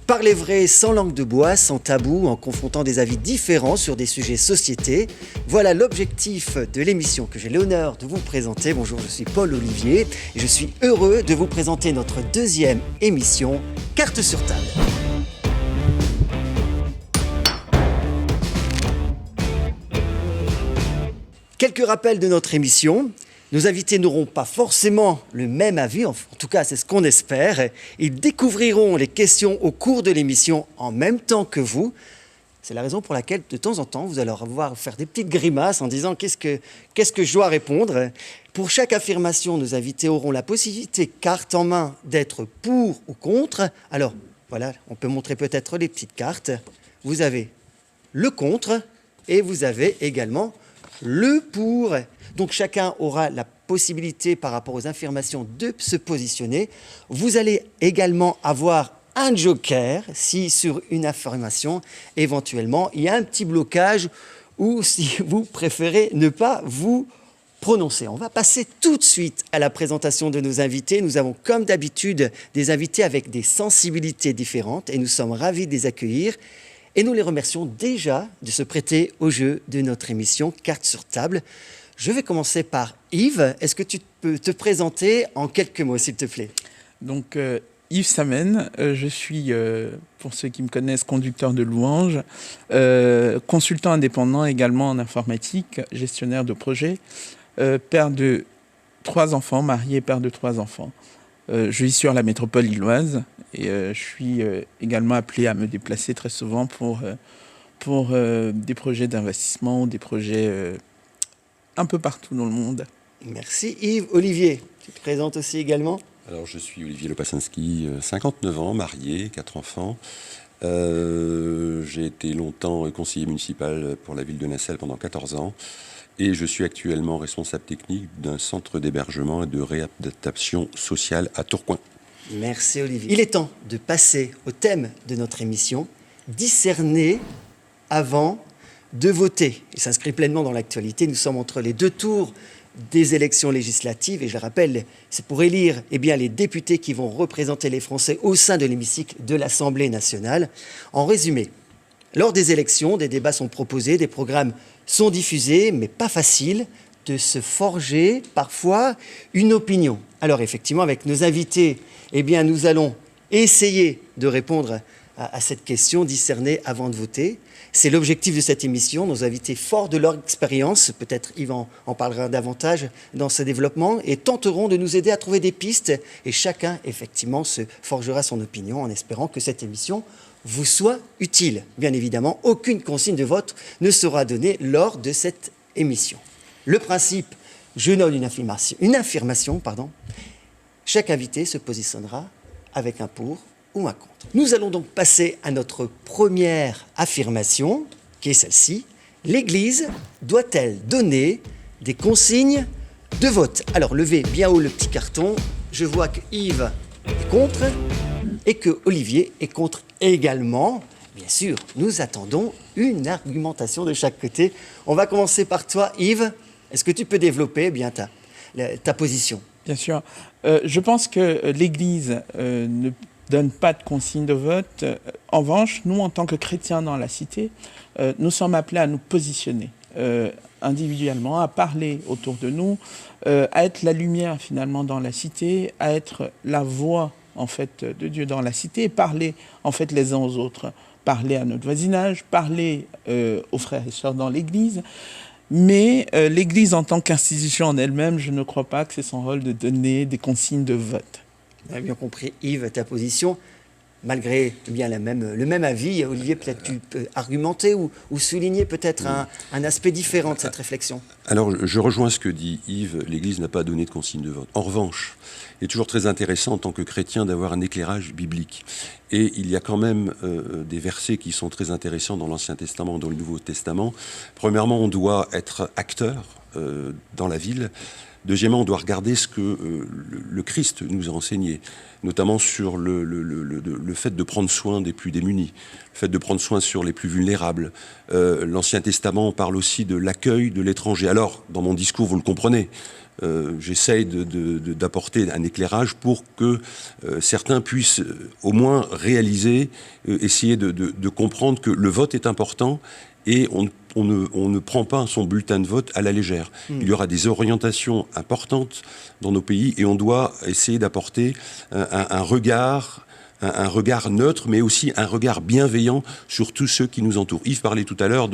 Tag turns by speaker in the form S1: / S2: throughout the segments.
S1: Parler vrai sans langue de bois, sans tabou, en confrontant des avis différents sur des sujets société. Voilà l'objectif de l'émission que j'ai l'honneur de vous présenter. Bonjour, je suis Paul Olivier et je suis heureux de vous présenter notre deuxième émission, Carte sur table. Quelques rappels de notre émission. Nos invités n'auront pas forcément le même avis, en tout cas c'est ce qu'on espère. Ils découvriront les questions au cours de l'émission en même temps que vous. C'est la raison pour laquelle de temps en temps vous allez avoir faire des petites grimaces en disant qu'est-ce que je dois répondre. Pour chaque affirmation, nos invités auront la possibilité, carte en main, d'être pour ou contre. Alors voilà, on peut montrer peut-être les petites cartes. Vous avez le contre et vous avez également le pour. Donc chacun aura la possibilité par rapport aux affirmations de se positionner. Vous allez également avoir un joker si sur une affirmation, éventuellement, il y a un petit blocage ou si vous préférez ne pas vous prononcer. On va passer tout de suite à la présentation de nos invités. Nous avons comme d'habitude des invités avec des sensibilités différentes et nous sommes ravis de les accueillir. Et nous les remercions déjà de se prêter au jeu de notre émission Carte sur table. Je vais commencer par Yves. Est-ce que tu peux te présenter en quelques mots, s'il te plaît ?
S2: Donc, Yves Samen, je suis, pour ceux qui me connaissent, conducteur de louanges, consultant indépendant également en informatique, gestionnaire de projet, père de 3 enfants, marié, père de 3 enfants. Je vis sur la métropole lilloise et je suis également appelé à me déplacer très souvent pour des projets d'investissement ou des projets un peu partout dans le monde.
S1: Merci Yves. Olivier, tu te présentes aussi également ?
S3: Alors je suis Olivier Lopasinski, 59 ans, marié, 4 enfants. J'ai été longtemps conseiller municipal pour la ville de Nacelle pendant 14 ans. Et je suis actuellement responsable technique d'un centre d'hébergement et de réadaptation sociale à Tourcoing.
S1: Merci Olivier. Il est temps de passer au thème de notre émission, discerner avant de voter. Il s'inscrit pleinement dans l'actualité. Nous sommes entre les 2 tours des élections législatives et je le rappelle, c'est pour élire les députés qui vont représenter les Français au sein de l'hémicycle de l'Assemblée nationale. En résumé, lors des élections, des débats sont proposés, des programmes sont diffusés, mais pas facile de se forger parfois une opinion. Alors effectivement, avec nos invités, nous allons essayer de répondre à cette question, discerner avant de voter. C'est l'objectif de cette émission. Nos invités, forts de leur expérience, peut-être Yves en parlera davantage dans ce développement, et tenteront de nous aider à trouver des pistes. Et chacun, effectivement, se forgera son opinion en espérant que cette émission vous soit utile. Bien évidemment, aucune consigne de vote ne sera donnée lors de cette émission. Le principe, je donne une affirmation. Chaque invité se positionnera avec un pour ou un contre. Nous allons donc passer à notre première affirmation, qui est celle-ci. L'Église doit-elle donner des consignes de vote ? Alors, levez bien haut le petit carton. Je vois que Yves est contre et que Olivier est contre également. Bien sûr, nous attendons une argumentation de chaque côté. On va commencer par toi, Yves. Est-ce que tu peux développer ta position ?
S2: Bien sûr. Je pense que l'Église ne donne pas de consigne de vote. En revanche, nous, en tant que chrétiens dans la cité, nous sommes appelés à nous positionner individuellement, à parler autour de nous, à être la lumière finalement dans la cité, à être la voix en fait de Dieu dans la cité, et parler en fait les uns aux autres, parler à notre voisinage, parler aux frères et sœurs dans l'Église. Mais l'Église en tant qu'institution en elle-même, je ne crois pas que c'est son rôle de donner des consignes de vote.
S1: On a bien compris, Yves, ta position. Malgré le même avis, Olivier, peut-être tu peux argumenter ou souligner peut-être un aspect différent de cette réflexion.
S3: Alors, je rejoins ce que dit Yves, l'Église n'a pas donné de consigne de vote. En revanche, il est toujours très intéressant en tant que chrétien d'avoir un éclairage biblique. Et il y a quand même des versets qui sont très intéressants dans l'Ancien Testament, dans le Nouveau Testament. Premièrement, on doit être acteur dans la ville. Deuxièmement, on doit regarder ce que le Christ nous a enseigné, notamment sur le fait de prendre soin des plus démunis, le fait de prendre soin sur les plus vulnérables. L'Ancien Testament parle aussi de l'accueil de l'étranger. Alors, dans mon discours, vous le comprenez, j'essaye d'apporter un éclairage pour que certains puissent au moins réaliser, essayer de comprendre que le vote est important et on ne prend pas son bulletin de vote à la légère. Il y aura des orientations importantes dans nos pays et on doit essayer d'apporter un regard neutre, mais aussi un regard bienveillant sur tous ceux qui nous entourent. Yves parlait tout à l'heure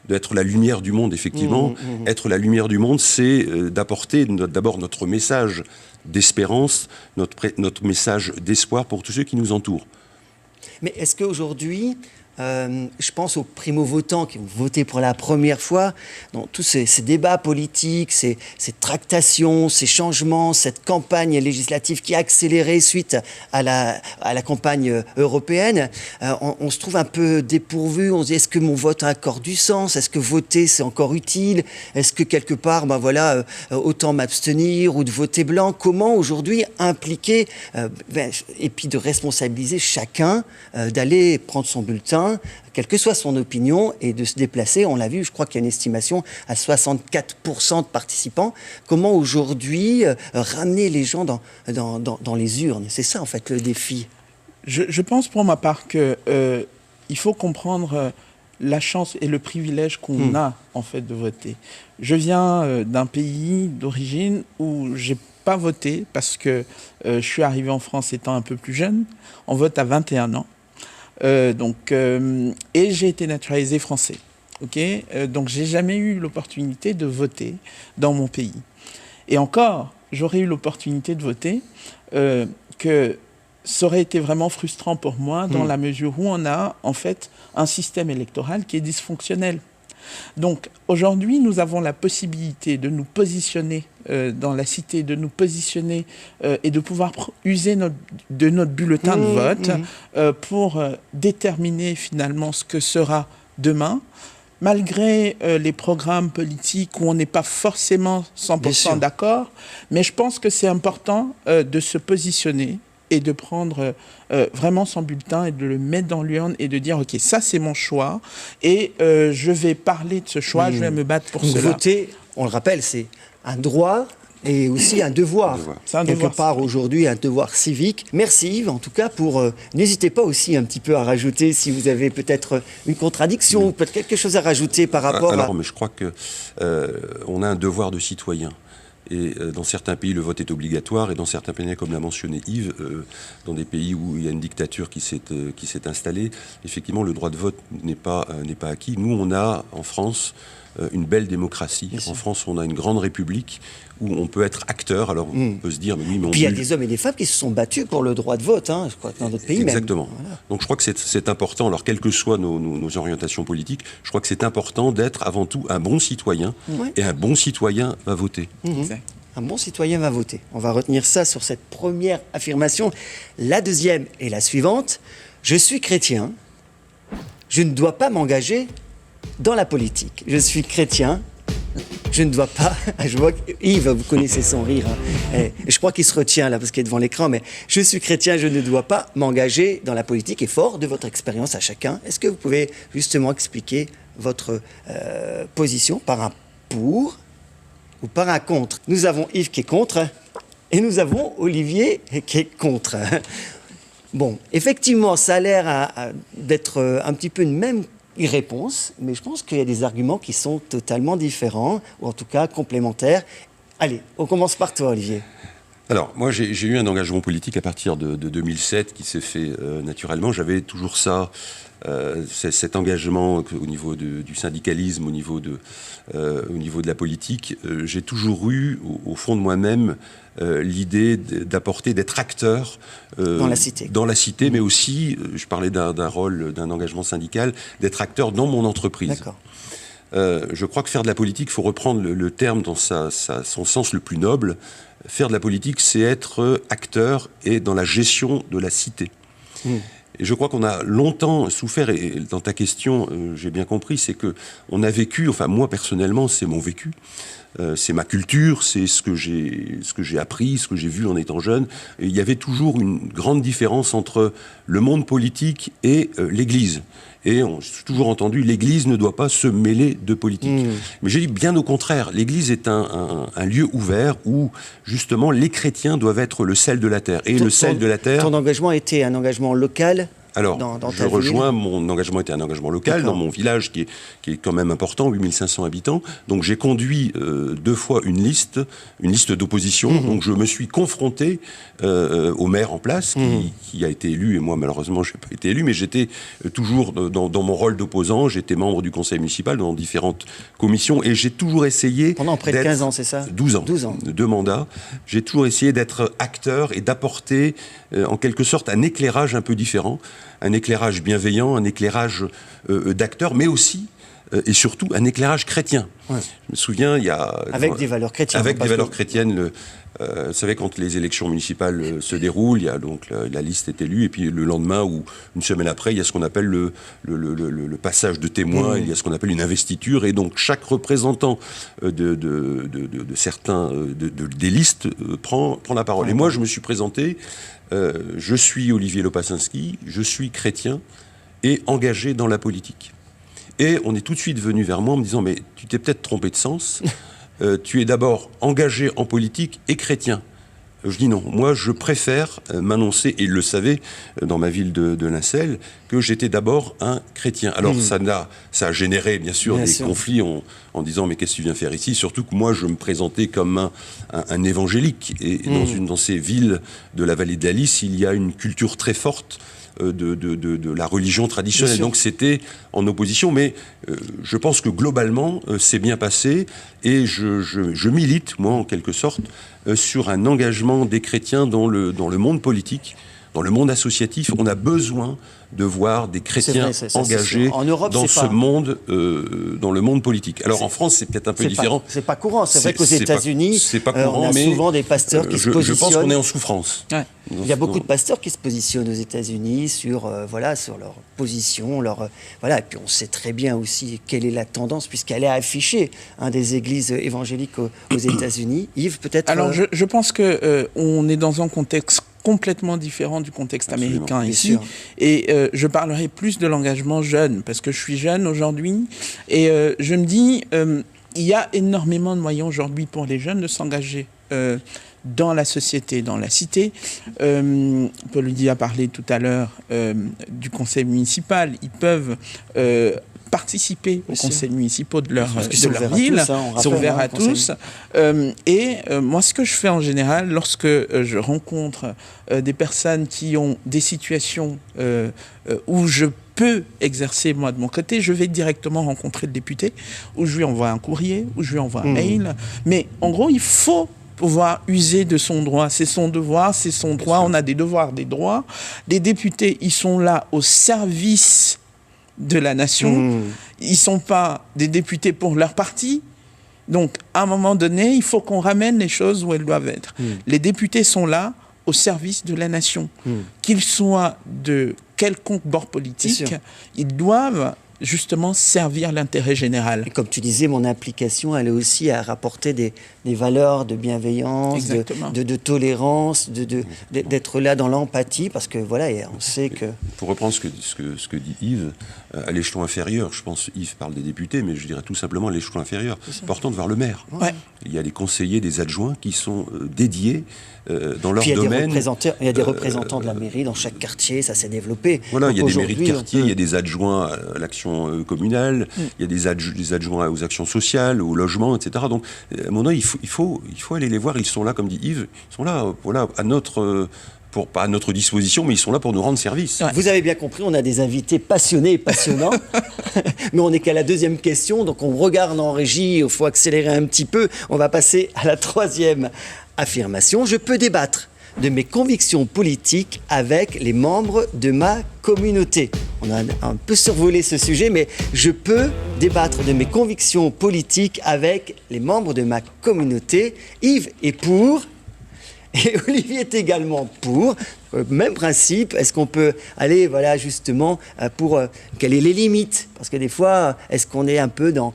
S3: d'être la lumière du monde, effectivement. Être la lumière du monde, c'est d'apporter d'abord notre message d'espérance, notre message d'espoir pour tous ceux qui nous entourent.
S1: Mais est-ce qu'aujourd'hui, je pense aux primo-votants qui ont voté pour la première fois, dans tous ces débats politiques, ces tractations, ces changements, cette campagne législative qui a accéléré suite à la campagne européenne, on se trouve un peu dépourvu, on se dit est-ce que mon vote a encore du sens, est-ce que voter c'est encore utile, est-ce que quelque part, autant m'abstenir ou de voter blanc, comment aujourd'hui impliquer et puis de responsabiliser chacun d'aller prendre son bulletin, quelle que soit son opinion, et de se déplacer. On l'a vu, je crois qu'il y a une estimation à 64% de participants. Comment aujourd'hui ramener les gens dans les urnes? C'est ça, en fait, le défi.
S2: Je pense pour ma part qu'il faut comprendre la chance et le privilège qu'on a, en fait, de voter. Je viens d'un pays d'origine où j'ai pas voté parce que je suis arrivé en France étant un peu plus jeune. On vote à 21 ans. Et j'ai été naturalisé français. Donc, j'ai jamais eu l'opportunité de voter dans mon pays. Et encore, j'aurais eu l'opportunité de voter, que ça aurait été vraiment frustrant pour moi dans la mesure où on a, en fait, un système électoral qui est dysfonctionnel. Donc, aujourd'hui, nous avons la possibilité de nous positionner dans la cité, de nous positionner et de pouvoir user de notre bulletin de vote pour déterminer finalement ce que sera demain, malgré les programmes politiques où on n'est pas forcément 100% d'accord. Mais je pense que c'est important de se positionner et de prendre vraiment son bulletin et de le mettre dans l'urne et de dire ok, ça c'est mon choix et je vais parler de ce choix, je vais me battre pour cela.
S1: Voter, on le rappelle, c'est un droit et aussi un devoir.
S2: C'est un devoir
S1: quelque part aujourd'hui, un devoir civique. Merci Yves, en tout cas, n'hésitez pas aussi un petit peu à rajouter si vous avez peut-être une contradiction ou peut-être quelque chose à rajouter par rapport
S3: à... mais je crois que on a un devoir de citoyen. Et dans certains pays, le vote est obligatoire, et dans certains pays, comme l'a mentionné Yves, dans des pays où il y a une dictature qui s'est installée, effectivement, le droit de vote n'est pas acquis. Nous, on a, en France, une belle démocratie. En France, on a une grande république où on peut être acteur. Alors, on peut se dire, mais oui, mais
S1: puis il y a des hommes et des femmes qui se sont battus pour le droit de vote, je crois, dans d'autres pays.
S3: Exactement.
S1: Même. Voilà.
S3: Donc, je crois que c'est important, alors, quelles que soient nos orientations politiques, je crois que c'est important d'être avant tout un bon citoyen, et un bon citoyen va voter.
S1: Un bon citoyen va voter. On va retenir ça sur cette première affirmation. La deuxième est la suivante. Je suis chrétien. Je ne dois pas m'engager dans la politique. Je suis chrétien. Je ne dois pas... Je vois que Yves, vous connaissez son rire. Et je crois qu'il se retient là parce qu'il est devant l'écran. Mais je suis chrétien, je ne dois pas m'engager dans la politique. Et fort de votre expérience à chacun, est-ce que vous pouvez justement expliquer votre position par un pour ou par un contre? Nous avons Yves qui est contre et nous avons Olivier qui est contre. Bon, effectivement, ça a l'air d'être un petit peu une même réponse, mais je pense qu'il y a des arguments qui sont totalement différents, ou en tout cas complémentaires. Allez, on commence par toi, Olivier.
S3: Alors, moi, j'ai eu un engagement politique à partir de 2007 qui s'est fait naturellement. J'avais toujours ça, cet engagement au niveau du syndicalisme, au niveau de la politique. J'ai toujours eu, au fond de moi-même, l'idée d'être acteur
S1: dans la cité,
S3: mais aussi, je parlais d'un rôle, d'un engagement syndical, d'être acteur dans mon entreprise.
S1: D'accord.
S3: Je crois que faire de la politique, il faut reprendre le terme dans son sens le plus noble. Faire de la politique, c'est être acteur et dans la gestion de la cité. Et je crois qu'on a longtemps souffert, et dans ta question, j'ai bien compris, c'est que on a vécu, enfin moi personnellement, c'est mon vécu, c'est ma culture, c'est ce que j'ai appris, ce que j'ai vu en étant jeune. Et il y avait toujours une grande différence entre le monde politique et l'Église. Et j'ai toujours entendu, l'Église ne doit pas se mêler de politique. Mais j'ai dit bien au contraire, l'Église est un lieu ouvert où, justement, les chrétiens doivent être le sel de la terre. Et le sel de la terre...
S1: Ton engagement était un engagement local?
S3: Alors, je rejoins, mon engagement était un engagement local dans mon village qui est quand même important, 8500 habitants. Donc j'ai conduit 2 fois une liste d'opposition. Donc je me suis confronté au maire en place qui a été élu, et moi malheureusement je n'ai pas été élu, mais j'étais toujours dans mon rôle d'opposant. J'étais membre du conseil municipal dans différentes commissions et j'ai toujours essayé...
S1: Pendant près de 15 ans, c'est ça?
S3: 12 ans. 2 mandats. J'ai toujours essayé d'être acteur et d'apporter en quelque sorte un éclairage un peu différent. Un éclairage bienveillant, un éclairage d'acteur, mais aussi et surtout un éclairage chrétien. Ouais. Je me souviens, il y a...
S1: Avec des valeurs chrétiennes.
S3: Avec des valeurs chrétiennes. Vous savez, quand les élections municipales se déroulent, il y a donc la liste est élue, et puis le lendemain ou une semaine après, il y a ce qu'on appelle le passage de témoins, il y a ce qu'on appelle une investiture, et donc chaque représentant de certains des listes prend la parole. Et moi, je me suis présenté... je suis Olivier Lopacinski, je suis chrétien et engagé dans la politique. Et on est tout de suite venu vers moi en me disant « Mais tu t'es peut-être trompé de sens, tu es d'abord engagé en politique et chrétien. » Je dis non, moi je préfère m'annoncer, et il le savait dans ma ville de Lincel, que j'étais d'abord un chrétien. Alors ça a généré bien sûr des conflits en disant mais qu'est-ce que tu viens faire ici? Surtout que moi je me présentais comme un évangélique. Et dans ces villes de la vallée de la Lys, il y a une culture très forte de la religion traditionnelle. Donc c'était en opposition, mais je pense que globalement c'est bien passé et je milite, moi en quelque sorte, sur un engagement des chrétiens dans le monde politique, dans le monde associatif. On a besoin de voir des chrétiens engagés en Europe, dans ce monde, dans le monde politique. Alors en France, c'est peut-être un peu différent.
S1: C'est pas courant. C'est vrai qu'aux États-Unis, on a souvent des pasteurs qui se positionnent.
S3: Je pense qu'on est en souffrance.
S1: Ouais. Il y a beaucoup de pasteurs qui se positionnent aux États-Unis sur leur position, et puis on sait très bien aussi quelle est la tendance puisqu'elle est affichée des églises évangéliques aux États-Unis. Yves, peut-être.
S2: Alors je pense que on est dans un contexte complètement différent du contexte américain ici. Et je parlerai plus de l'engagement jeune, parce que je suis jeune aujourd'hui, et je me dis, il y a énormément de moyens aujourd'hui pour les jeunes de s'engager dans la société, dans la cité. Paul-Louis a parlé tout à l'heure du conseil municipal. Ils peuvent participer aux conseils municipaux de leur ville. C'est ouvert à tous. Et moi, ce que je fais en général, lorsque je rencontre des personnes qui ont des situations où je peux exercer, moi, de mon côté, je vais directement rencontrer le député, où je lui envoie un courrier, où je lui envoie un mail. Mais en gros, il faut pouvoir user de son droit. C'est son devoir, c'est son droit. On a des devoirs, des droits. Les députés, ils sont là au service de la nation. Ils ne sont pas des députés pour leur parti. Donc, à un moment donné, il faut qu'on ramène les choses où elles doivent être. Les députés sont là au service de la nation. Qu'ils soient de quelconque bord politique, ils doivent justement servir l'intérêt général.
S1: Et comme tu disais, mon implication, elle est aussi à rapporter des valeurs de bienveillance, de tolérance, d'être là dans l'empathie, parce que voilà, et on sait que...
S3: Pour reprendre ce que dit Yves, à l'échelon inférieur, je pense, Yves parle des députés, mais je dirais tout simplement à l'échelon inférieur, c'est important de voir le maire.
S1: Ouais.
S3: Il y a des conseillers, des adjoints qui sont dédiés dans leur domaine.
S1: Il y a des représentants de la mairie dans chaque quartier, ça s'est développé.
S3: Voilà, donc il y a des mairies de quartier, il y a des adjoints à l'action communale, il y a des adjoints aux actions sociales, au logement, etc. Donc, à mon avis, il faut aller les voir. Ils sont là, comme dit Yves, ils sont là, voilà, pas à notre disposition, mais ils sont là pour nous rendre service.
S1: Ouais. Vous avez bien compris, on a des invités passionnés et passionnants, mais on n'est qu'à la deuxième question, donc on regarde en régie, il faut accélérer un petit peu. On va passer à la troisième affirmation. Je peux débattre de mes convictions politiques avec les membres de ma communauté. On a un peu survolé ce sujet, mais je peux débattre de mes convictions politiques avec les membres de ma communauté. Yves est pour... Et Olivier est également pour. Même principe, est-ce qu'on peut aller, voilà, justement, pour quelles sont les limites? Parce que des fois, est-ce qu'on est un peu dans...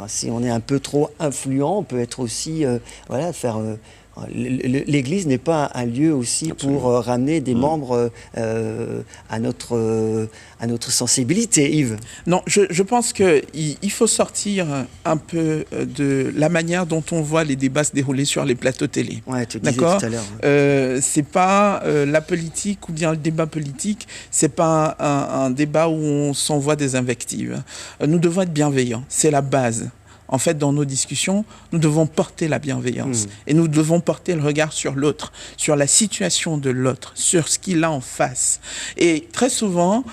S1: si on est un peu trop influent, on peut être aussi, voilà, faire... L'Église n'est pas un lieu aussi pour ramener des membres à notre sensibilité, Yves.
S2: Non, je pense qu'il faut sortir un peu de la manière dont on voit les débats se dérouler sur les plateaux télé.
S1: Ouais, tu disais
S2: D'accord.
S1: tout à l'heure.
S2: C'est pas la politique ou bien le débat politique, c'est pas un débat où on s'envoie des invectives. Nous devons être bienveillants, c'est la base. En fait, dans nos discussions, nous devons porter la bienveillance. Et nous devons porter le regard sur l'autre, sur la situation de l'autre, sur ce qu'il a en face. Et très souvent,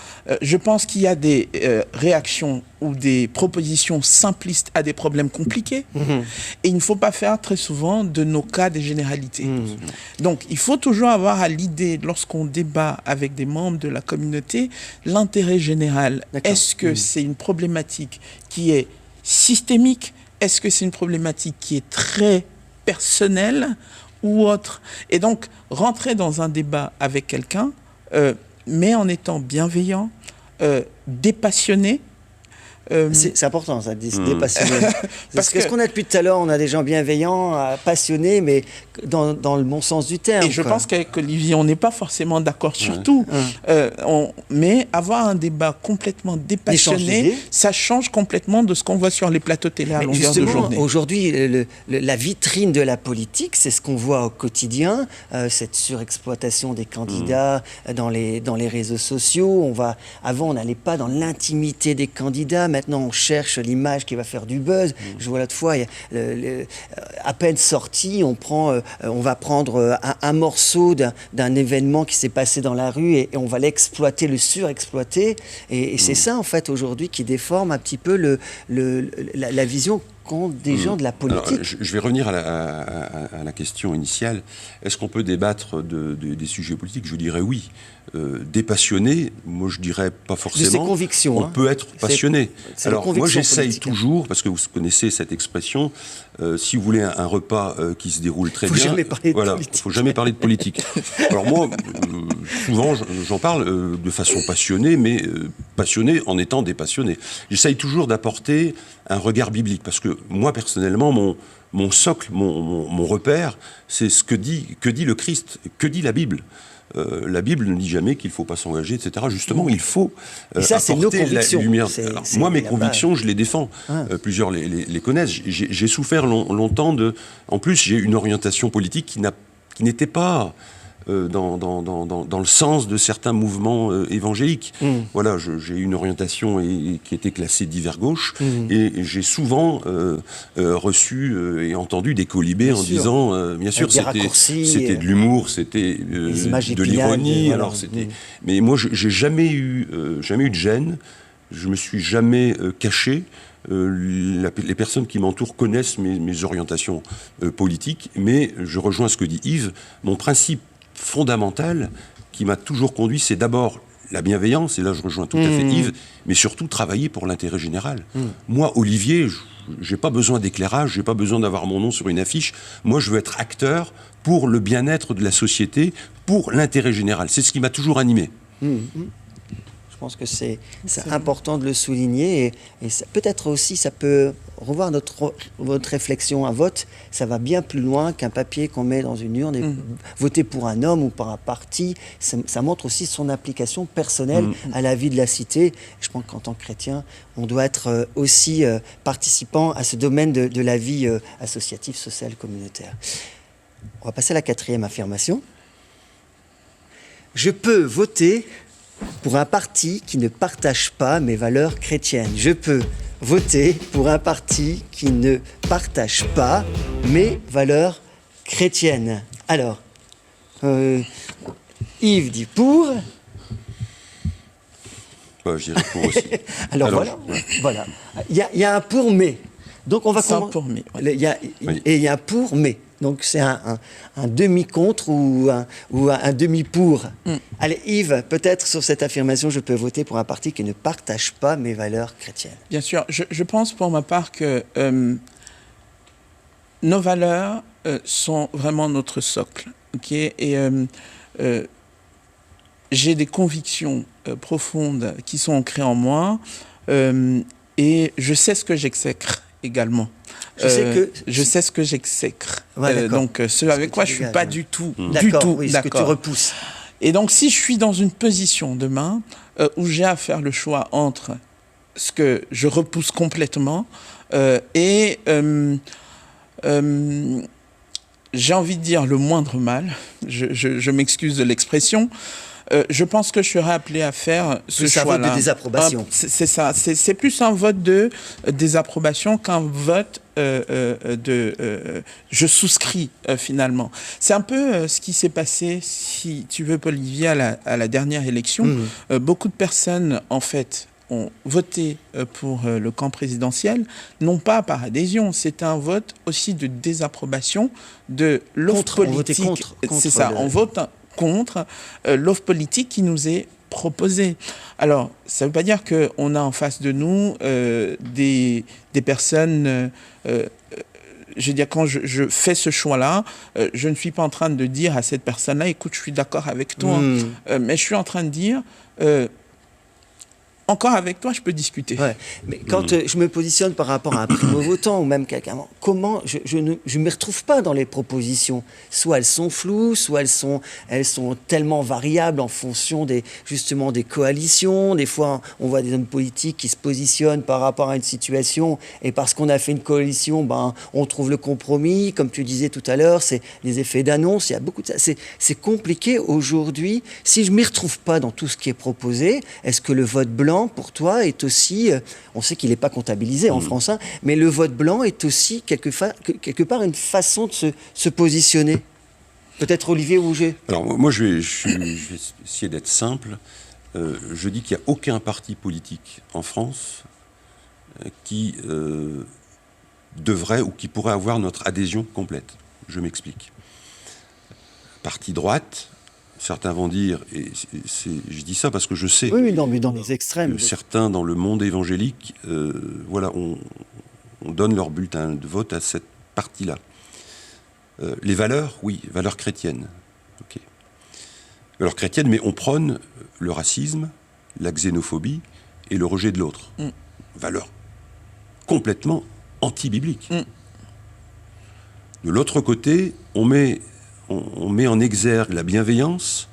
S2: je pense qu'il y a des réactions ou des propositions simplistes à des problèmes compliqués. Et il ne faut pas faire très souvent de nos cas des généralités. Donc, il faut toujours avoir à l'idée, lorsqu'on débat avec des membres de la communauté, l'intérêt général. Est-ce que c'est une problématique qui est systémique? Est-ce que c'est une problématique qui est très personnelle ou autre? Et donc, rentrer dans un débat avec quelqu'un, mais en étant bienveillant, dépassionné.
S1: C'est important, ça, dépassionné. Parce que ce qu'on a depuis tout à l'heure, on a des gens bienveillants, passionnés, mais dans le bon sens du terme.
S2: Et je pense qu'avec Olivier, on n'est pas forcément d'accord sur tout. Mais avoir un débat complètement dépassionné, ça change complètement de ce qu'on voit sur les plateaux télé à longueur de journée.
S1: Aujourd'hui, la vitrine de la politique, c'est ce qu'on voit au quotidien, cette surexploitation des candidats dans les réseaux sociaux. Avant, on n'allait pas dans l'intimité des candidats. Maintenant, on cherche l'image qui va faire du buzz. Je vois l'autre fois, à peine sorti, on va prendre un morceau d'un événement qui s'est passé dans la rue et on va l'exploiter, le surexploiter. Et c'est ça, en fait, aujourd'hui, qui déforme un petit peu la vision qu'ont des gens de la politique.
S3: Alors, je vais revenir à la question initiale. Est-ce qu'on peut débattre des sujets politiques? Je dirais oui. Dépassionné, moi je dirais pas forcément.
S1: De ses convictions.
S3: On peut être passionné. Alors moi j'essaye
S1: politique,
S3: toujours, parce que vous connaissez cette expression, si vous voulez un repas qui se déroule très bien,
S1: il ne
S3: faut jamais parler de politique. Alors moi, souvent j'en parle de façon passionnée, mais passionné en étant dépassionné. J'essaye toujours d'apporter un regard biblique, parce que moi personnellement, mon socle, mon repère, c'est ce que dit le Christ, que dit la Bible. La Bible ne dit jamais qu'il ne faut pas s'engager, etc. Justement, il faut apporter la lumière. Alors, moi, mes convictions, je les défends. Plusieurs les connaissent. J'ai souffert longtemps En plus, j'ai une orientation politique qui n'était pas dans le sens de certains mouvements évangéliques. Voilà, j'ai une orientation qui était classée divers gauche, et j'ai souvent reçu et entendu des colibés en disant, bien sûr, c'était de l'humour, c'était de l'ironie.
S1: Voilà.
S3: Mais moi, j'ai jamais eu de gêne. Je me suis jamais caché. Les personnes qui m'entourent connaissent mes orientations politiques, mais je rejoins ce que dit Yves. Mon principe fondamental qui m'a toujours conduit, c'est d'abord la bienveillance, et là je rejoins tout à fait Yves, mais surtout travailler pour l'intérêt général. Moi, Olivier, j'ai pas besoin d'éclairage, j'ai pas besoin d'avoir mon nom sur une affiche. Moi, je veux être acteur pour le bien-être de la société, pour l'intérêt général. C'est ce qui m'a toujours animé.
S1: Je pense que c'est important de le souligner, et peut-être aussi ça peut revoir votre réflexion. Un vote, ça va bien plus loin qu'un papier qu'on met dans une urne, et voter pour un homme ou pour un parti, ça montre aussi son application personnelle à la vie de la cité. Je pense qu'en tant que chrétien, on doit être aussi participant à ce domaine de la vie associative, sociale, communautaire. On va passer à la 4e affirmation. Je peux voter pour un parti qui ne partage pas mes valeurs chrétiennes. Je peux voter pour un parti qui ne partage pas mes valeurs chrétiennes. Alors, Yves dit pour.
S3: Je dirais pour aussi.
S1: Alors voilà. Il y a un pour mais. Donc on va
S2: commencer. Pour mais.
S1: Et il y a un pour mais. Donc c'est un demi-contre ou un demi-pour. Allez, Yves, peut-être sur cette affirmation, je peux voter pour un parti qui ne partage pas mes valeurs chrétiennes.
S2: Bien sûr, je pense pour ma part que nos valeurs sont vraiment notre socle. ok, et j'ai des convictions profondes qui sont ancrées en moi, et je sais ce que j'exècre également. Je sais ce que j'exècre.
S1: Ouais,
S2: donc, ce avec quoi je ne suis pas du tout
S1: oui, ce que tu
S2: d'accord.
S1: repousses.
S2: Et donc, si je suis dans une position demain où j'ai à faire le choix entre ce que je repousse complètement et j'ai envie de dire le moindre mal, je m'excuse de l'expression, je pense que je serai appelé à faire ce choix-là.
S1: C'est un vote de désapprobation.
S2: C'est ça, c'est plus un vote de désapprobation qu'un vote je souscris finalement. C'est un peu ce qui s'est passé, si tu veux, Paul-Olivier, à la dernière élection. Beaucoup de personnes, en fait, ont voté pour le camp présidentiel, non pas par adhésion, c'est un vote aussi de désapprobation de l'offre politique.
S1: Contre,
S2: c'est ça, on vote contre l'offre politique qui nous est proposée. Alors, ça ne veut pas dire qu'on a en face de nous des personnes... je veux dire, quand je fais ce choix-là, je ne suis pas en train de dire à cette personne-là, écoute, je suis d'accord avec toi, mais je suis en train de dire... encore avec toi, je peux discuter.
S1: Ouais. Mais quand je me positionne par rapport à un primo-votant ou même quelqu'un, comment je ne me retrouve pas dans les propositions. Soit elles sont floues, soit elles sont tellement variables en fonction justement des coalitions. Des fois, on voit des hommes politiques qui se positionnent par rapport à une situation et parce qu'on a fait une coalition, on trouve le compromis. Comme tu disais tout à l'heure, c'est des effets d'annonce. Il y a beaucoup de ça. C'est compliqué aujourd'hui. Si je ne m'y retrouve pas dans tout ce qui est proposé, est-ce que le vote blanc pour toi est aussi, on sait qu'il n'est pas comptabilisé en France, mais le vote blanc est aussi quelque part une façon de se positionner. Peut-être Olivier Rouget.
S3: Alors moi je vais essayer d'être simple. Je dis qu'il n'y a aucun parti politique en France qui devrait ou qui pourrait avoir notre adhésion complète. Je m'explique. Parti droite, certains vont dire, et je dis ça parce que je sais...
S1: Oui, non, mais dans les extrêmes.
S3: Certains, dans le monde évangélique, on donne leur bulletin de vote à cette partie-là. Les valeurs, oui, valeurs chrétiennes. Okay. Valeurs chrétiennes, mais on prône le racisme, la xénophobie et le rejet de l'autre. Valeurs complètement anti-bibliques. De l'autre côté, on met en exergue la bienveillance,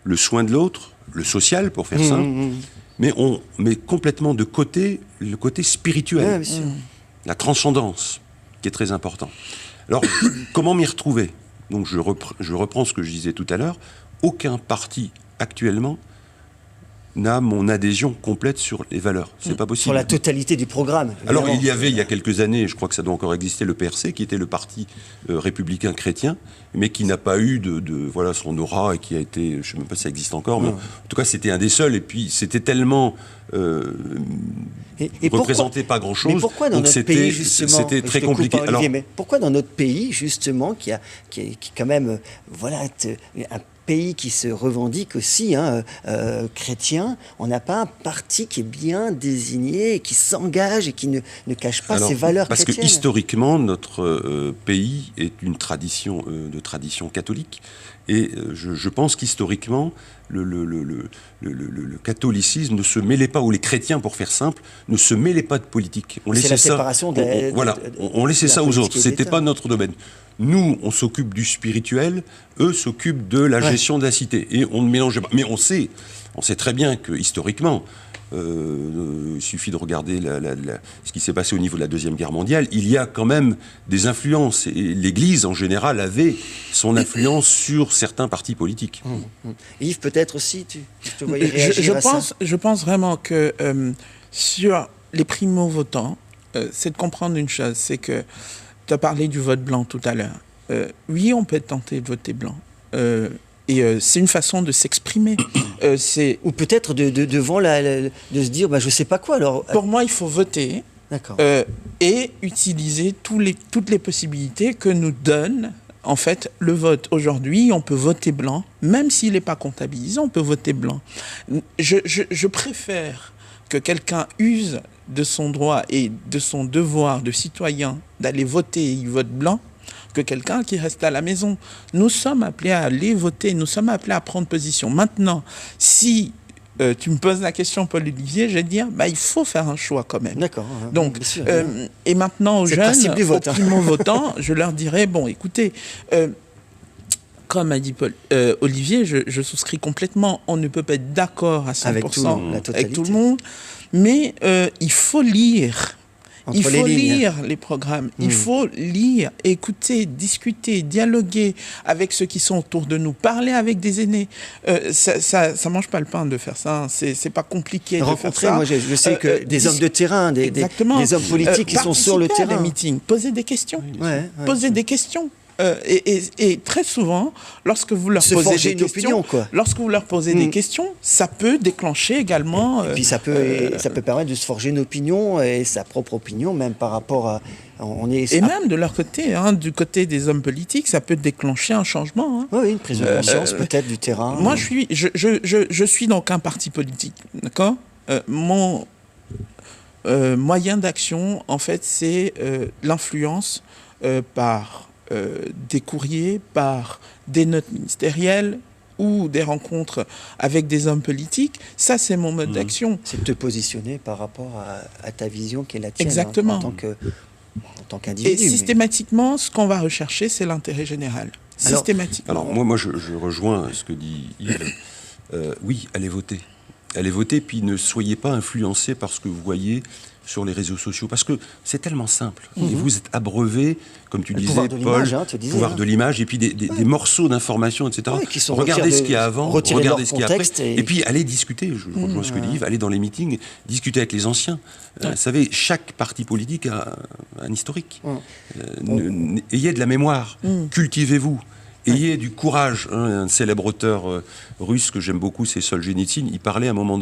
S3: le soin de l'autre, le social, pour faire simple, mais on met complètement de côté le côté spirituel, la transcendance, qui est très important. Alors, comment m'y retrouver ? Donc, je reprends ce que je disais tout à l'heure. Aucun parti, actuellement, n'a mon adhésion complète sur les valeurs. C'est pas possible.
S1: Sur la totalité du programme.
S3: Évidemment. Alors, il y a quelques années, je crois que ça doit encore exister, le PRC, qui était le parti républicain chrétien, mais qui n'a pas eu voilà, son aura et qui a été, je ne sais même pas si ça existe encore, mais en tout cas, c'était un des seuls. Et puis, c'était tellement représenté pas grand-chose.
S1: Mais pourquoi dans notre pays, justement,
S3: c'était très compliqué.
S1: Olivier, alors, mais pourquoi dans notre pays, justement, qui quand même, voilà, un pays qui se revendique aussi chrétien, on n'a pas un parti qui est bien désigné et qui s'engage et qui ne cache pas ses valeurs chrétiennes.
S3: Parce que historiquement, notre pays est une tradition de tradition catholique. Et je pense qu'historiquement, le catholicisme ne se mêlait pas, ou les chrétiens, pour faire simple, ne se mêlaient pas de politique. On laissait
S1: la séparation
S3: on laissait ça aux autres. C'était pas notre domaine. Nous, on s'occupe du spirituel, eux s'occupent de la gestion de la cité. Et on ne mélangeait pas. Mais on sait très bien que, historiquement, il suffit de regarder ce qui s'est passé au niveau de la Deuxième Guerre mondiale, il y a quand même des influences. Et l'Église, en général, avait son influence sur certains partis politiques.
S1: Yves, peut-être aussi, tu te voyais réagir à ça.
S2: Je pense vraiment que sur les primo-votants, c'est de comprendre une chose, c'est que tu as parlé du vote blanc tout à l'heure. Oui, on peut être tenté de voter blanc. Et c'est une façon de s'exprimer.
S1: Ou peut-être de se dire, je ne sais pas quoi. Alors,
S2: pour moi, il faut voter et utiliser toutes les possibilités que nous donne en fait le vote. Aujourd'hui, on peut voter blanc, même s'il n'est pas comptabilisé, on peut voter blanc. Je préfère que quelqu'un use de son droit et de son devoir de citoyen d'aller voter et il vote blanc, que quelqu'un qui reste à la maison. Nous sommes appelés à aller voter, nous sommes appelés à prendre position. Maintenant, si tu me poses la question, Paul-Olivier, je vais dire, il faut faire un choix quand même.
S1: D'accord.
S2: Donc,
S1: bien sûr.
S2: et maintenant aux
S1: C'est le principe
S2: jeunes,
S1: du vote,
S2: aux primo-votants, je leur dirais, bon, écoutez, comme a dit Olivier, je souscris complètement. On ne peut pas être d'accord à 100% avec tout le monde, mais il faut lire. Il faut lire les programmes, il faut lire, écouter, discuter, dialoguer avec ceux qui sont autour de nous, parler avec des aînés. Ça mange pas le pain de faire ça, c'est pas compliqué de faire ça.
S1: Moi, je sais que des hommes de terrain, des hommes politiques qui sont sur le terrain.
S2: Participer à des meetings, poser des questions. Poser des questions. Et très souvent, lorsque vous leur posez des questions, lorsque vous leur posez des questions, ça peut déclencher également.
S1: Et puis ça peut permettre de se forger une opinion et sa propre opinion, même par rapport à.
S2: Même de leur côté, du côté des hommes politiques, ça peut déclencher un changement.
S1: Oui, une prise de conscience peut-être du terrain.
S2: Moi, je suis donc un parti politique, d'accord. Mon moyen d'action, en fait, c'est l'influence par des courriers, par des notes ministérielles ou des rencontres avec des hommes politiques. Ça, c'est mon mode d'action.
S1: C'est de te positionner par rapport à ta vision qui est la tienne.
S2: Exactement.
S1: En tant qu'individu.
S2: Et systématiquement, ce qu'on va rechercher, c'est l'intérêt général. Systématiquement.
S3: Alors moi, je rejoins ce que dit Yves. Oui, allez voter. Allez voter, puis ne soyez pas influencés par ce que vous voyez sur les réseaux sociaux, parce que c'est tellement simple. Et vous êtes abreuvé, comme tu disais, Paul, pouvoir de l'image, et puis des morceaux d'informations, etc.
S1: Qui sont
S3: regardez ce qu'il y a avant, regardez ce qu'il y a après,
S1: et
S3: puis allez discuter. Je rejoins ce que dit Yves, allez dans les meetings, discuter avec les anciens. Vous savez, chaque parti politique a un historique. Ayez de la mémoire, cultivez-vous. Ayez du courage. Un célèbre auteur russe que j'aime beaucoup, c'est Solzhenitsyn. Il parlait à un moment,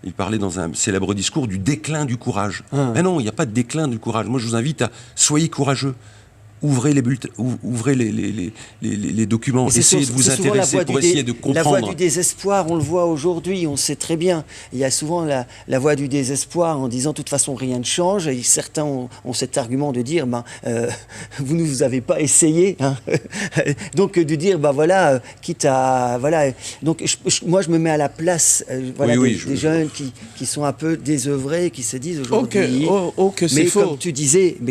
S3: il parlait dans un célèbre discours du déclin du courage. Mais non, il n'y a pas de déclin du courage. Moi, je vous invite à soyez courageux. Ouvrez les bulletins, ouvrez les documents, essayez de vous intéresser pour essayer de comprendre.
S1: La voie du désespoir, on le voit aujourd'hui, on sait très bien. Il y a souvent la voie du désespoir en disant de toute façon rien ne change. Et certains ont cet argument de dire vous ne vous avez pas essayé. Donc de dire quitte à Donc moi je me mets à la place des jeunes qui sont un peu désœuvrés, qui se disent aujourd'hui.
S2: Que c'est faux.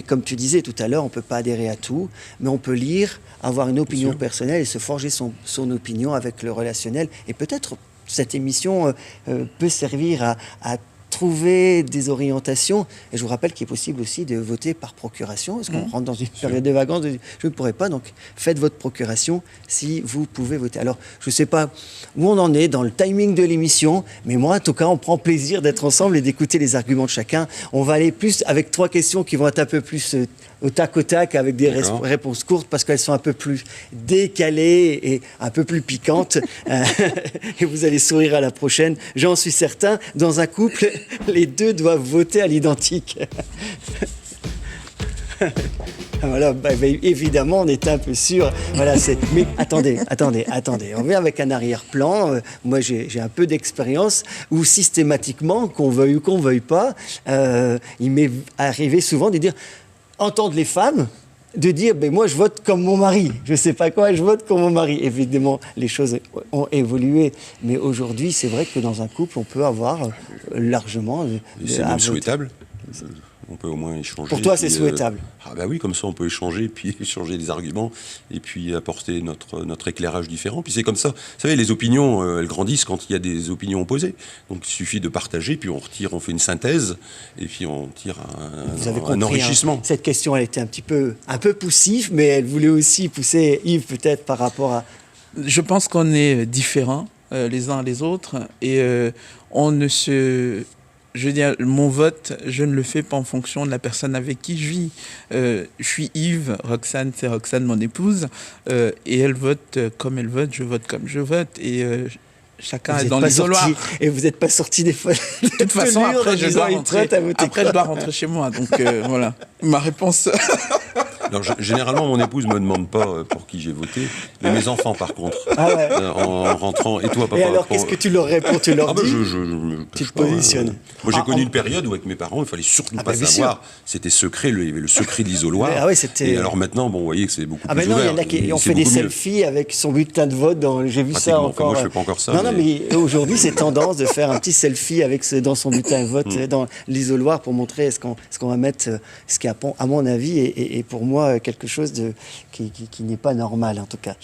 S1: Comme tu disais tout à l'heure, on peut pas adhérer à tout, mais on peut lire, avoir une opinion personnelle et se forger son opinion avec le relationnel. Et peut-être cette émission peut servir à trouver des orientations. Et je vous rappelle qu'il est possible aussi de voter par procuration. Parce qu'on rentre dans une période de vacances, je ne pourrais pas. Donc faites votre procuration si vous pouvez voter. Alors je ne sais pas où on en est dans le timing de l'émission, mais moi en tout cas on prend plaisir d'être ensemble et d'écouter les arguments de chacun. On va aller plus avec 3 questions qui vont être un peu plus au tac, avec des réponses courtes, parce qu'elles sont un peu plus décalées et un peu plus piquantes. Et vous allez sourire à la prochaine, j'en suis certain. Dans un couple, les deux doivent voter à l'identique. Voilà, évidemment, on est un peu sûr. Voilà, mais attendez. On vient avec un arrière-plan. Moi, j'ai un peu d'expérience où systématiquement, qu'on veuille ou qu'on veuille pas, il m'est arrivé souvent de dire entendre les femmes, de dire moi je vote comme mon mari, je sais pas quoi, je vote comme mon mari. Évidemment, les choses ont évolué, mais aujourd'hui, c'est vrai que dans un couple, on peut avoir largement.
S3: C'est même souhaitable. On peut au moins échanger.
S1: Pour toi, c'est souhaitable.
S3: Oui, comme ça, on peut échanger, puis échanger des arguments, et puis apporter notre éclairage différent. Puis c'est comme ça. Vous savez, les opinions, elles grandissent quand il y a des opinions opposées. Donc il suffit de partager, puis on fait une synthèse, et puis on tire un enrichissement.
S1: Cette question, elle était un peu poussive, mais elle voulait aussi pousser Yves, peut-être, par rapport à...
S2: Je pense qu'on est différents les uns les autres, et on ne se... Je veux dire, mon vote, je ne le fais pas en fonction de la personne avec qui je vis. Je suis Yves, Roxane, c'est Roxane, mon épouse, et elle vote comme elle vote, je vote comme je vote, et chacun est dans l'isoloir.
S1: Et vous n'êtes pas sorti des fois.
S2: De toute façon, après, je dois rentrer chez moi. Donc voilà, ma réponse.
S3: Alors, généralement, mon épouse me demande pas pour qui j'ai voté, mais mes enfants, par contre, en rentrant. Et toi, papa?
S1: Et alors, qu'est-ce que tu leur réponds? Tu leur dis tu te positionnes.
S3: Moi, j'ai connu une période où, avec mes parents, il fallait surtout pas
S1: bien
S3: savoir. C'était secret, il y avait le secret de l'isoloir.
S1: Ah ouais, c'était...
S3: Et alors maintenant, bon, vous voyez que c'est beaucoup plus
S1: maintenant,
S3: ouvert.
S1: il y en a qui ont fait des selfies avec son bulletin de vote. J'ai vu ça encore.
S3: Moi, je fais pas encore ça.
S1: Non, mais aujourd'hui, c'est tendance de faire un petit selfie avec dans son bulletin de vote, dans l'isoloir, pour montrer ce qu'on va mettre, ce qui est, à mon avis, et pour moi, quelque chose qui n'est pas normal, en tout cas.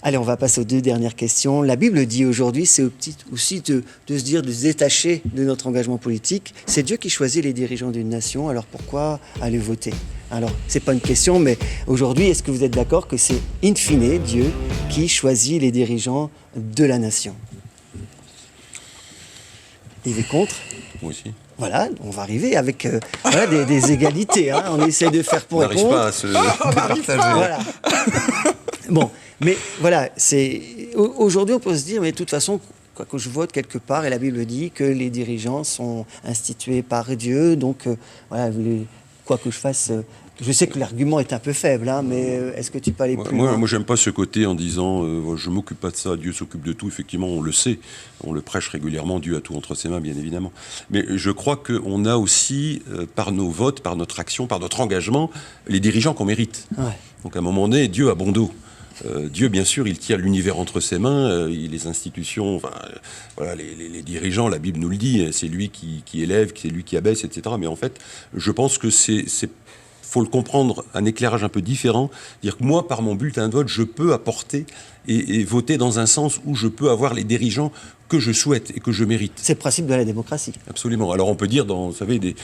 S1: Allez, on va passer aux 2 dernières questions. La Bible dit aujourd'hui, c'est aussi de se dire, de se détacher de notre engagement politique. C'est Dieu qui choisit les dirigeants d'une nation, alors pourquoi aller voter? Alors, c'est pas une question, mais aujourd'hui, est-ce que vous êtes d'accord que c'est in fine Dieu qui choisit les dirigeants de la nation? Il est contre?
S3: Moi aussi.
S1: Voilà, on va arriver avec des égalités. Hein. On essaie de faire pour et contre.
S3: On n'arrive pas à se partager.
S1: Voilà. Bon, mais voilà, aujourd'hui, on peut se dire, mais de toute façon, quoi que je vote quelque part, et la Bible dit que les dirigeants sont institués par Dieu, donc voilà, quoi que je fasse... je sais que l'argument est un peu faible, hein, mais est-ce que tu peux aller plus loin?
S3: Moi, j'aime pas ce côté en disant je m'occupe pas de ça, Dieu s'occupe de tout. Effectivement, on le sait, on le prêche régulièrement, Dieu a tout entre ses mains, bien évidemment. Mais je crois qu'on a aussi, par nos votes, par notre action, par notre engagement, les dirigeants qu'on mérite.
S1: Ouais.
S3: Donc à un moment donné, Dieu a bon dos. Dieu, bien sûr, il tient l'univers entre ses mains, les institutions, voilà, les dirigeants, la Bible nous le dit, c'est lui qui élève, c'est lui qui abaisse, etc. Mais en fait, je pense que faut le comprendre, un éclairage un peu différent, dire que moi, par mon bulletin de vote, je peux apporter et voter dans un sens où je peux avoir les dirigeants que je souhaite et que je mérite.
S1: C'est le principe de la démocratie.
S3: Absolument. Alors on peut dire, vous savez, des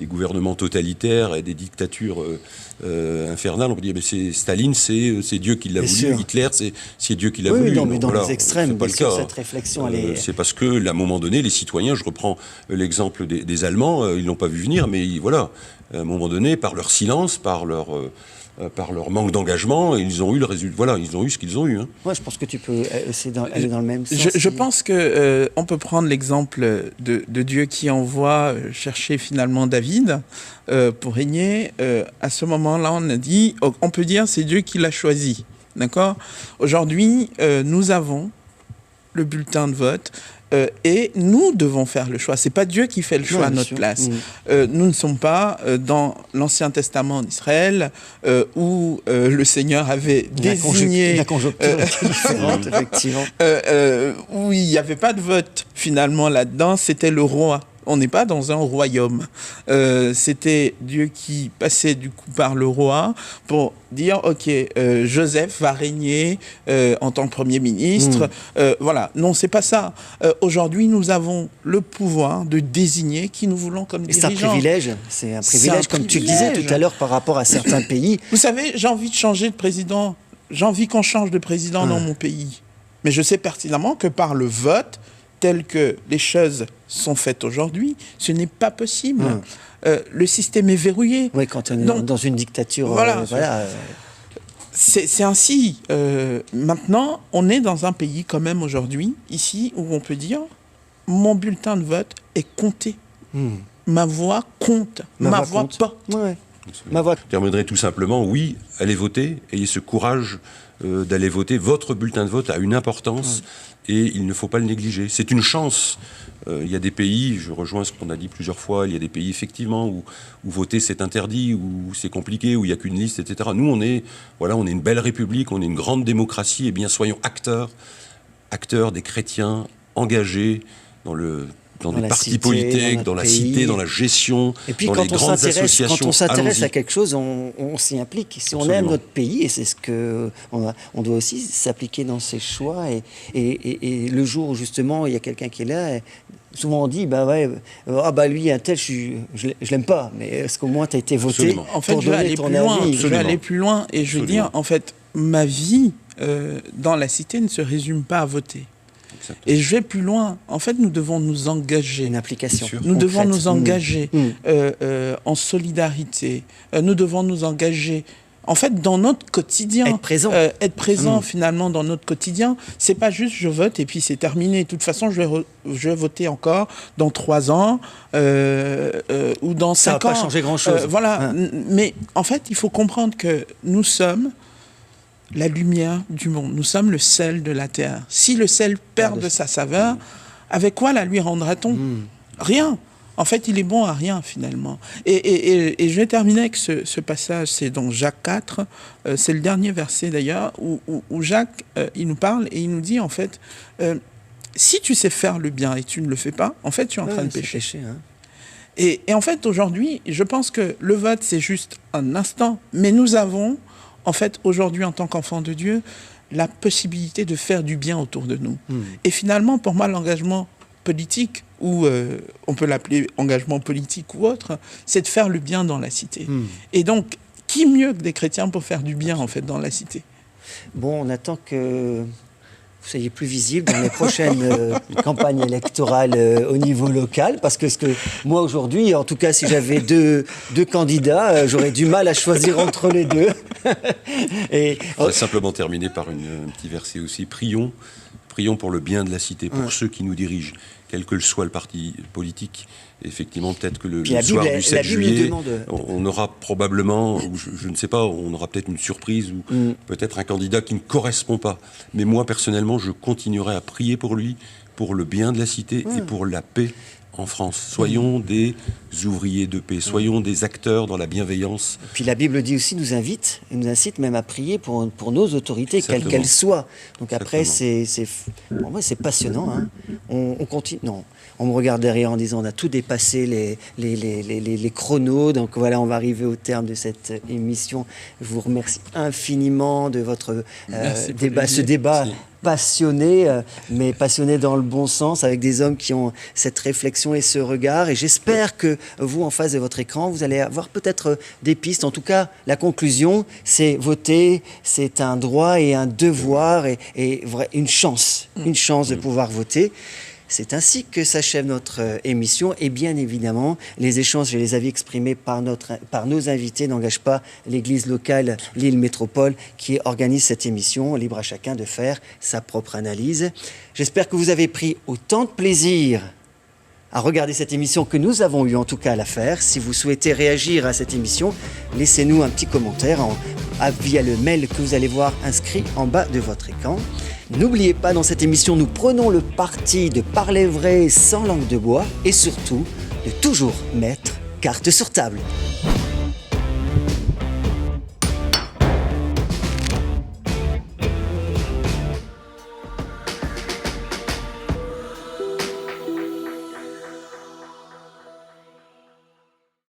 S3: gouvernements totalitaires et des dictatures infernales, on peut dire, mais Staline, c'est Dieu qui l'a voulu,
S1: sûr.
S3: Hitler, c'est Dieu qui l'a voulu.
S1: Oui, non, mais dans
S3: voilà,
S1: les extrêmes,
S3: c'est pas
S1: bien
S3: le
S1: sûr,
S3: cas.
S1: cette réflexion, elle est...
S3: C'est parce que, à un moment donné, les citoyens, je reprends l'exemple des Allemands, ils l'ont pas vu venir, mais voilà, à un moment donné, par leur silence, par leur manque d'engagement, ils ont eu le résultat. Voilà, ils ont eu ce qu'ils ont eu. Hein.
S1: Moi, je pense que tu peux aller dans le même sens.
S2: Je pense que on peut prendre l'exemple de Dieu qui envoie chercher finalement David pour régner. À ce moment-là, on peut dire c'est Dieu qui l'a choisi. D'accord ? Aujourd'hui, nous avons le bulletin de vote. Et nous devons faire le choix. C'est pas Dieu qui fait le choix à notre place. Nous ne sommes pas dans l'Ancien Testament d'Israël où le Seigneur avait désigné...
S1: La conjoncture était différente, effectivement.
S2: Où il n'y avait pas de vote finalement là-dedans, c'était le roi. On n'est pas dans un royaume. C'était Dieu qui passait du coup par le roi pour dire, ok, Joseph va régner en tant que Premier ministre. Voilà, non, c'est pas ça. Aujourd'hui, nous avons le pouvoir de désigner qui nous voulons comme dirigeants.
S1: C'est un privilège, comme tu le disais tout à l'heure par rapport à certains pays.
S2: Vous savez, j'ai envie de changer de président. J'ai envie qu'on change de président dans mon pays. Mais je sais pertinemment que par le vote, tel que les choses sont faites aujourd'hui, ce n'est pas possible. Le système est verrouillé.
S1: Oui, quand on est dans une dictature.
S2: Voilà. C'est ainsi. Maintenant, on est dans un pays quand même aujourd'hui, ici, où on peut dire, mon bulletin de vote est compté. Ma voix compte. Ma voix porte.
S1: Ouais. Ma voix.
S3: Je terminerai tout simplement, oui, allez voter, ayez ce courage d'aller voter. Votre bulletin de vote a une importance et il ne faut pas le négliger. C'est une chance. Il y a des pays, je rejoins ce qu'on a dit plusieurs fois, il y a des pays effectivement où voter c'est interdit, où c'est compliqué, où il n'y a qu'une liste, etc. Nous, on est une belle république, on est une grande démocratie, et bien soyons acteurs des chrétiens engagés dans les partis politiques, dans la cité, dans la gestion,
S1: et puis,
S3: dans les grandes associations.
S1: Quand on s'intéresse à quelque chose, on s'y implique. Si on aime notre pays, et c'est ce on doit aussi s'appliquer dans ses choix. Et le jour où justement il y a quelqu'un qui est là, souvent on dit lui un tel, je l'aime pas, mais est-ce qu'au moins tu as été voté?
S3: Absolument.
S2: En fait,
S1: pour donner ton avis?
S2: Je vais aller plus loin et je veux dire, en fait, ma vie dans la cité ne se résume pas à voter. Et je vais plus loin. En fait, nous devons nous engager.
S1: Une application.
S2: Nous devons nous engager en solidarité. Nous devons nous engager en fait, dans notre quotidien.
S1: Être présent.
S2: Finalement, dans notre quotidien. C'est pas juste je vote et puis c'est terminé. De toute façon, je vais voter encore dans 3 ans ou dans 5 ans.
S1: Ça va pas changer grand-chose.
S2: Voilà. Mais en fait, il faut comprendre que nous sommes la lumière du monde. Nous sommes le sel de la terre. Si le sel perd de sa saveur, avec quoi la lui rendra-t-on? Rien. En fait, il est bon à rien, finalement. Et je vais terminer avec ce passage, c'est dans Jacques 4, c'est le dernier verset d'ailleurs, où Jacques, il nous parle et il nous dit, en fait, si tu sais faire le bien et tu ne le fais pas, en fait, tu es en train de pécher. Et en fait, aujourd'hui, je pense que le vote, c'est juste un instant, mais nous avons, en fait, aujourd'hui, en tant qu'enfants de Dieu, la possibilité de faire du bien autour de nous. Et finalement, pour moi, l'engagement politique, ou on peut l'appeler engagement politique ou autre, c'est de faire le bien dans la cité. Et donc, qui mieux que des chrétiens pour faire du bien, en fait, dans la cité?
S1: Bon, on attend que vous soyez plus visible dans les prochaines campagnes électorales au niveau local, parce que moi, aujourd'hui, en tout cas, si j'avais deux candidats, j'aurais du mal à choisir entre les deux.
S3: Et je voudrais simplement terminer par un petit verset aussi. Prions pour le bien de la cité, pour ceux qui nous dirigent, quel que soit le parti politique. Et effectivement, peut-être que le soir du 7 juillet, on aura probablement, ou je ne sais pas, on aura peut-être une surprise, ou peut-être un candidat qui ne correspond pas. Mais moi, personnellement, je continuerai à prier pour lui, pour le bien de la cité et pour la paix en France. Soyons des ouvriers de paix, soyons des acteurs dans la bienveillance.
S1: Puis la Bible dit aussi, nous incite même à prier pour nos autorités, quelles qu'elles soient. Donc après, pour moi, c'est passionnant. Hein. On continue. Non, on me regarde derrière en disant, on a tout dépassé les chronos. Donc voilà, on va arriver au terme de cette émission. Je vous remercie infiniment de votre débat, ce débat. Merci. Passionné, mais passionné dans le bon sens, avec des hommes qui ont cette réflexion et ce regard. Et j'espère que vous, en face de votre écran, vous allez avoir peut-être des pistes. En tout cas, la conclusion, c'est voter, c'est un droit et un devoir et une chance de pouvoir voter. C'est ainsi que s'achève notre émission et bien évidemment, les échanges et les avis exprimés par nos invités n'engagent pas l'église locale Lille Métropole qui organise cette émission. Libre à chacun de faire sa propre analyse. J'espère que vous avez pris autant de plaisir à regarder cette émission que nous avons eu en tout cas à la faire. Si vous souhaitez réagir à cette émission, laissez-nous un petit commentaire via le mail que vous allez voir inscrit en bas de votre écran. N'oubliez pas, dans cette émission, nous prenons le parti de parler vrai sans langue de bois et surtout de toujours mettre carte sur table.